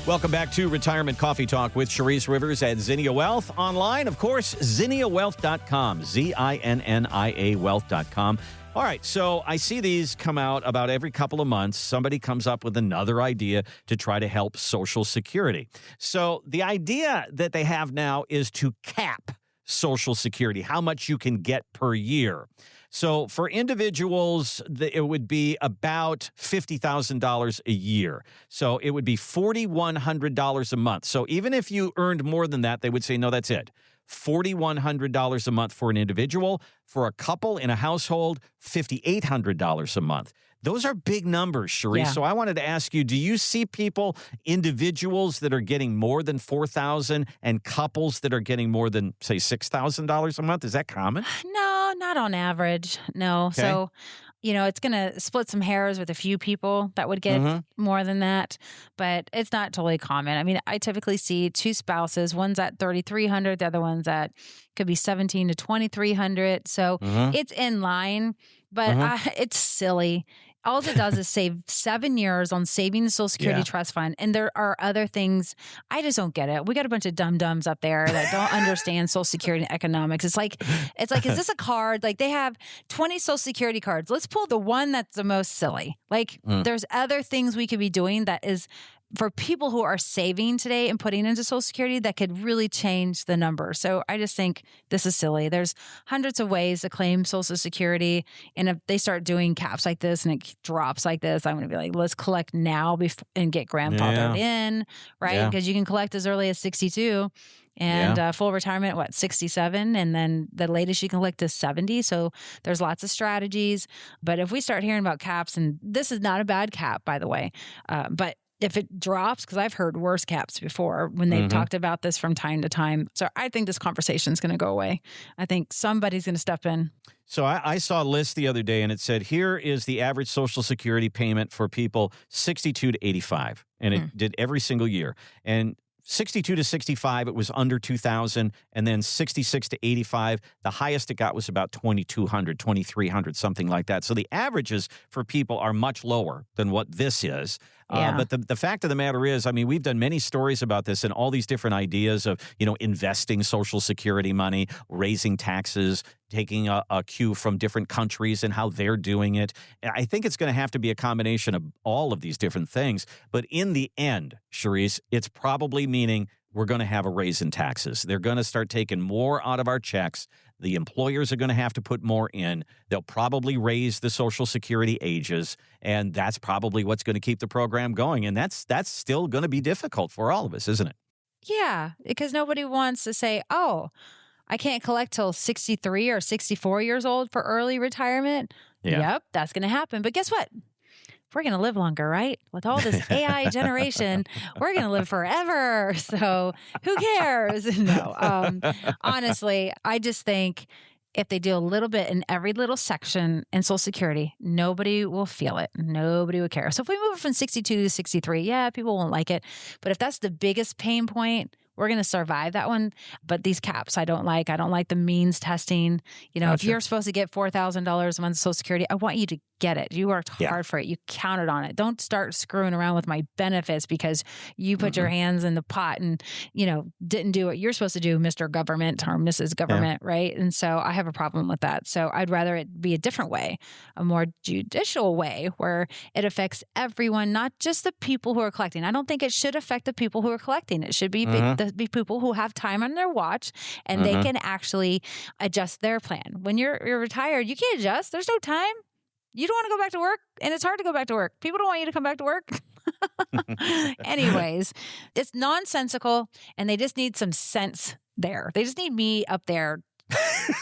Welcome back to Retirement Coffee Talk with Charisse Rivers at Zinnia Wealth. Online, of course, zinniawealth.com, ZINNIA wealth.com. All right, so I see these come out about every couple of months. Somebody comes up with another idea to try to help Social Security. So the idea that they have now is to cap Social Security, how much you can get per year. So for individuals, it would be about $50,000 a year. So it would be $4,100 a month. So even if you earned more than that, they would say, no, that's it. $4,100 a month for an individual. For a couple in a household, $5,800 a month. Those are big numbers, Charisse. Yeah. So I wanted to ask you, do you see people, individuals that are getting more than $4,000 and couples that are getting more than, say, $6,000 a month? Is that common? No, not on average. No. Okay. So, it's going to split some hairs with a few people that would get more than that, but it's not totally common. I mean, I typically see two spouses. One's at $3,300, the other one's at could be $1,700 to $2,300. So it's in line, but it's silly. All it does is save 7 years on saving the Social Security Trust Fund. And there are other things. I just don't get it. We got a bunch of dum-dums up there that don't understand Social Security and economics. It's like, is this a card? Like they have 20 Social Security cards. Let's pull the one that's the most silly. Like there's other things we could be doing that is for people who are saving today and putting into Social Security that could really change the number. So I just think this is silly. There's hundreds of ways to claim Social Security. And if they start doing caps like this and it drops like this, I'm going to be like, let's collect now and get grandfathered in, right? Because you can collect as early as 62 and full retirement, 67? And then the latest you can collect is 70. So there's lots of strategies. But if we start hearing about caps, and this is not a bad cap, by the way, but if it drops, because I've heard worse caps before when they've talked about this from time to time. So I think this conversation is going to go away. I think somebody's going to step in. So I saw a list the other day, and it said, here is the average Social Security payment for people 62 to 85. And it did every single year. And 62 to 65, it was under 2,000. And then 66 to 85, the highest it got was about 2,200, 2,300, something like that. So the averages for people are much lower than what this is. But the fact of the matter is, I mean, we've done many stories about this and all these different ideas of, investing Social Security money, raising taxes, taking a cue from different countries and how they're doing it. And I think it's going to have to be a combination of all of these different things. But in the end, Charisse, it's probably meaning we're going to have a raise in taxes. They're going to start taking more out of our checks. The employers are going to have to put more in. They'll probably raise the Social Security ages, and that's probably what's going to keep the program going. And that's still going to be difficult for all of us, isn't it? Yeah, because nobody wants to say, oh, I can't collect till 63 or 64 years old for early retirement. Yeah. Yep, that's going to happen. But guess what? We're going to live longer, right? With all this AI generation, we're going to live forever. So who cares? No, honestly, I just think if they do a little bit in every little section in Social Security, nobody will feel it. Nobody would care. So if we move it from 62 to 63, people won't like it. But if that's the biggest pain point, we're going to survive that one. But these caps, I don't like. I don't like the means testing. Gotcha. If you're supposed to get $4,000 a month Social Security, I want you to get it. You worked hard for it. You counted on it. Don't start screwing around with my benefits because you put your hands in the pot and, didn't do what you're supposed to do, Mr. Government or Mrs. Government, right? And so I have a problem with that. So I'd rather it be a different way, a more judicial way where it affects everyone, not just the people who are collecting. I don't think it should affect the people who are collecting. It should be the people who have time on their watch and they can actually adjust their plan. When you're retired, you can't adjust. There's no time. You don't want to go back to work, and it's hard to go back to work. People don't want you to come back to work. Anyways, it's nonsensical, and they just need some sense there. They just need me up there.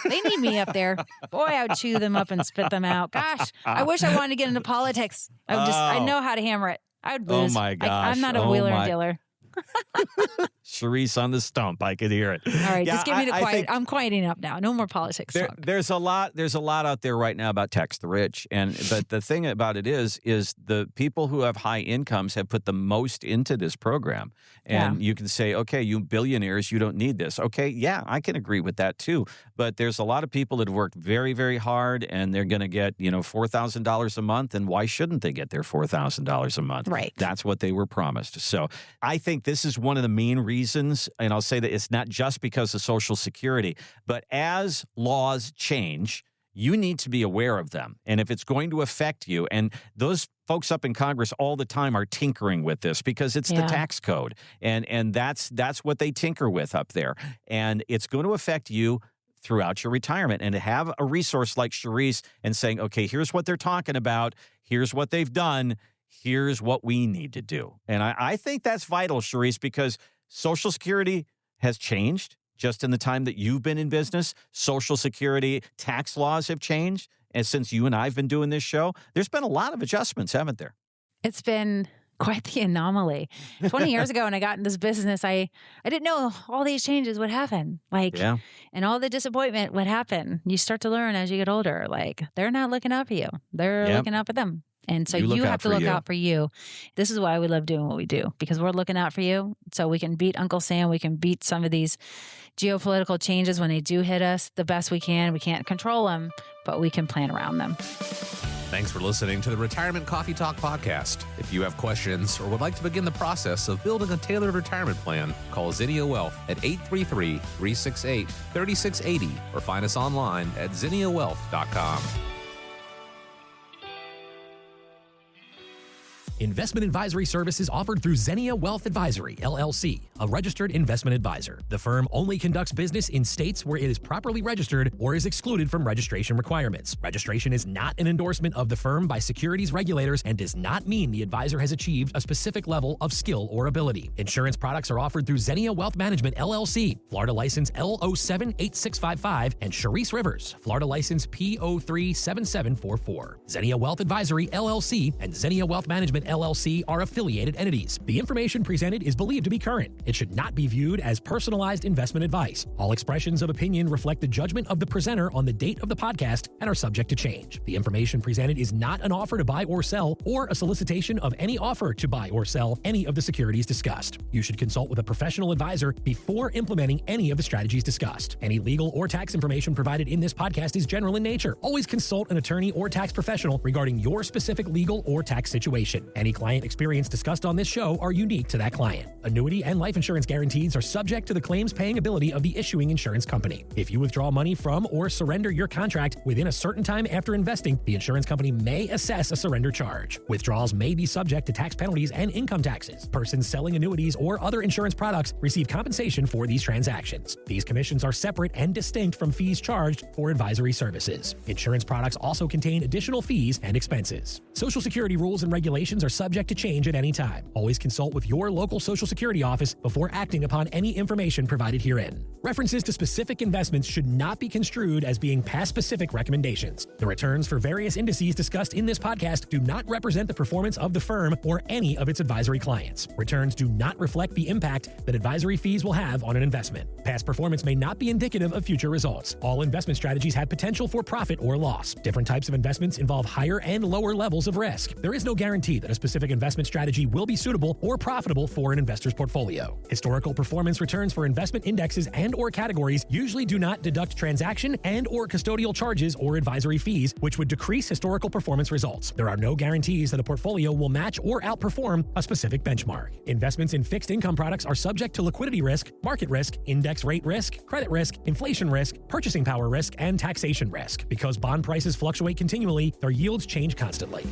They need me up there. Boy, I would chew them up and spit them out. Gosh, I wish I wanted to get into politics. I know how to hammer it. I would lose. Oh, my gosh. I'm not a wheeler and dealer. Charisse on the stump. I could hear it. All right, just give me the quiet. I'm quieting up now. No more politics talk. There's a lot out there right now about tax the rich, but the thing about it is the people who have high incomes have put the most into this program, and you can say, okay, you billionaires, you don't need this. Okay, yeah, I can agree with that too. But there's a lot of people that have worked very, very hard, and they're going to get $4,000 a month, and why shouldn't they get their $4,000 a month? Right. That's what they were promised. So I think this is one of the main reasons, and I'll say that it's not just because of Social Security, but as laws change, you need to be aware of them. And if it's going to affect you, and those folks up in Congress all the time are tinkering with this because it's the tax code. And that's what they tinker with up there. And it's going to affect you throughout your retirement. And to have a resource like Charisse and saying, okay, here's what they're talking about, here's what they've done, here's what we need to do. And I think that's vital, Charisse, because Social Security has changed just in the time that you've been in business. Social Security tax laws have changed. And since you and I have been doing this show, there's been a lot of adjustments, haven't there? It's been quite the anomaly. 20 years ago when I got in this business, I didn't know all these changes would happen. And all the disappointment would happen. You start to learn as you get older, they're not looking out for you. They're looking out for them. And so you have to look out for you. This is why we love doing what we do, because we're looking out for you so we can beat Uncle Sam. We can beat some of these geopolitical changes when they do hit us the best we can. We can't control them, but we can plan around them. Thanks for listening to the Retirement Coffee Talk podcast. If you have questions or would like to begin the process of building a tailored retirement plan, call Zinnia Wealth at 833-368-3680 or find us online at zinniawealth.com. Investment advisory services offered through Zinnia Wealth Advisory, LLC, a registered investment advisor. The firm only conducts business in states where it is properly registered or is excluded from registration requirements. Registration is not an endorsement of the firm by securities regulators and does not mean the advisor has achieved a specific level of skill or ability. Insurance products are offered through Zinnia Wealth Management, LLC, Florida license L078655, and Charisse Rivers, Florida license P037744. Zinnia Wealth Advisory, LLC, and Zinnia Wealth Management, LLC are affiliated entities. The information presented is believed to be current. It should not be viewed as personalized investment advice. All expressions of opinion reflect the judgment of the presenter on the date of the podcast and are subject to change. The information presented is not an offer to buy or sell or a solicitation of any offer to buy or sell any of the securities discussed. You should consult with a professional advisor before implementing any of the strategies discussed. Any legal or tax information provided in this podcast is general in nature. Always consult an attorney or tax professional regarding your specific legal or tax situation. Any client experience discussed on this show are unique to that client. Annuity and life insurance guarantees are subject to the claims paying ability of the issuing insurance company. If you withdraw money from or surrender your contract within a certain time after investing, the insurance company may assess a surrender charge. Withdrawals may be subject to tax penalties and income taxes. Persons selling annuities or other insurance products receive compensation for these transactions. These commissions are separate and distinct from fees charged for advisory services. Insurance products also contain additional fees and expenses. Social Security rules and regulations are subject to change at any time. Always consult with your local Social Security office before acting upon any information provided herein. References to specific investments should not be construed as being past specific recommendations. The returns for various indices discussed in this podcast do not represent the performance of the firm or any of its advisory clients. Returns do not reflect the impact that advisory fees will have on an investment. Past performance may not be indicative of future results. All investment strategies have potential for profit or loss. Different types of investments involve higher and lower levels of risk. There is no guarantee that a specific investment strategy will be suitable or profitable for an investor's portfolio. Historical performance returns for investment indexes and or categories usually do not deduct transaction and or custodial charges or advisory fees, which would decrease historical performance results. There are no guarantees that a portfolio will match or outperform a specific benchmark. Investments in fixed income products are subject to liquidity risk, market risk, index rate risk, credit risk, inflation risk, purchasing power risk, and taxation risk. Because bond prices fluctuate continually, their yields change constantly.